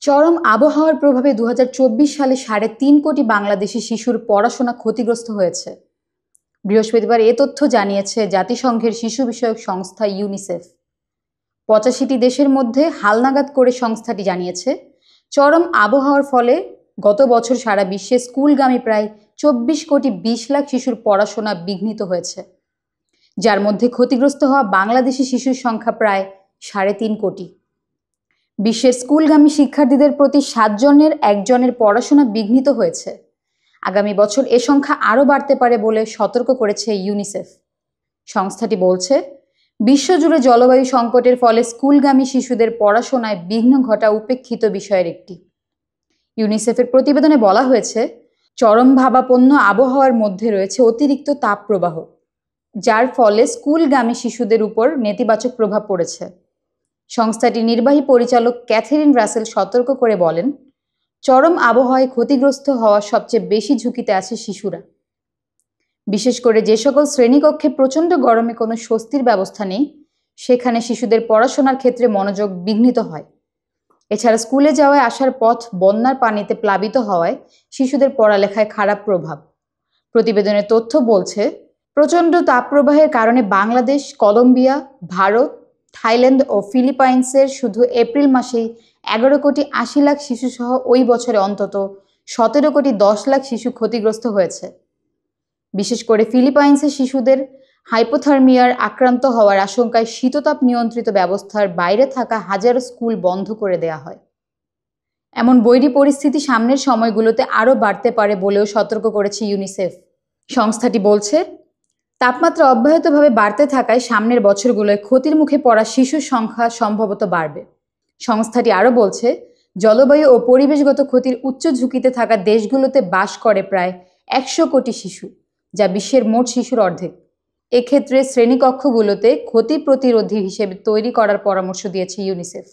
চরম আবহাওয়ার প্রভাবে ২০২৪ সালে ৩.৫ কোটি বাংলাদেশি শিশুর পড়াশোনা ক্ষতিগ্রস্ত হয়েছে। বৃহস্পতিবার এ তথ্য জানিয়েছে জাতিসংঘের শিশু বিষয়ক সংস্থা ইউনিসেফ। ৮৫টি দেশের মধ্যে হালনাগাদ করে সংস্থাটি জানিয়েছে, চরম আবহাওয়ার ফলে গত বছর সারা বিশ্বে স্কুলগামী প্রায় ২৪ কোটি ২০ লাখ শিশুর পড়াশোনা বিঘ্নিত হয়েছে, যার মধ্যে ক্ষতিগ্রস্ত হওয়া বাংলাদেশি শিশুর সংখ্যা প্রায় ৩.৫ কোটি। বিশ্বের স্কুলগামী শিক্ষার্থীদের প্রতি ৭ জনের ১ জনের পড়াশোনা বিঘ্নিত হয়েছে। আগামী বছর এ সংখ্যা আরও বাড়তে পারে বলে সতর্ক করেছে ইউনিসেফ। সংস্থাটি বলছে, বিশ্বজুড়ে জলবায়ু সংকটের ফলে স্কুলগামী শিশুদের পড়াশোনায় বিঘ্ন ঘটা উপেক্ষিত বিষয়ের একটি। ইউনিসেফের প্রতিবেদনে বলা হয়েছে, চরম ভাবাপন্ন আবহাওয়ার মধ্যে রয়েছে অতিরিক্ত তাপপ্রবাহ, যার ফলে স্কুলগামী শিশুদের উপর নেতিবাচক প্রভাব পড়েছে। সংস্থাটির নির্বাহী পরিচালক ক্যাথেরিন রাসেল সতর্ক করে বলেন, চরম আবহাওয়ায় ক্ষতিগ্রস্ত হওয়ার সবচেয়ে বেশি ঝুঁকিতে আছে শিশুরা। বিশেষ করে যে সকল শ্রেণীকক্ষে প্রচণ্ড গরমে কোনো স্বস্তির ব্যবস্থা নেই, সেখানে শিশুদের পড়াশোনার ক্ষেত্রে মনোযোগ বিঘ্নিত হয়। এছাড়া স্কুলে যাওয়ায় আসার পথ বন্যার পানিতে প্লাবিত হওয়ায় শিশুদের পড়ালেখায় খারাপ প্রভাব। প্রতিবেদনের তথ্য বলছে, প্রচণ্ড তাপপ্রবাহের কারণে বাংলাদেশ, কলম্বিয়া, ভারত, থাইল্যান্ড ও ফিলিপাইন্সের শুধু এপ্রিল মাসেই ১১ কোটি ৮০ লাখ শিশুসহ ওই বছরে অন্তত ১৭ কোটি ১০ লাখ শিশু ক্ষতিগ্রস্ত হয়েছে। বিশেষ করে ফিলিপাইন্সের শিশুদের হাইপোথার্মিয়ার আক্রান্ত হওয়ার আশঙ্কায় শীততাপ নিয়ন্ত্রিত ব্যবস্থার বাইরে থাকা হাজারো স্কুল বন্ধ করে দেয়া হয়। এমন বৈরী পরিস্থিতি সামনের সময়গুলোতে আরও বাড়তে পারে বলেও সতর্ক করেছে ইউনিসেফ। সংস্থাটি বলছে, তাপমাত্রা অব্যাহতভাবে বাড়তে থাকায় সামনের বছরগুলোয় ক্ষতির মুখে পড়া শিশুর সংখ্যা সম্ভবত বাড়বে। সংস্থাটি আরও বলছে, জলবায়ু ও পরিবেশগত ক্ষতির উচ্চ ঝুঁকিতে থাকা দেশগুলোতে বাস করে প্রায় ১০০ কোটি শিশু, যা বিশ্বের মোট শিশুর অর্ধেক। এক্ষেত্রে শ্রেণীকক্ষগুলোতে ক্ষতি প্রতিরোধী হিসেবে তৈরি করার পরামর্শ দিয়েছে ইউনিসেফ।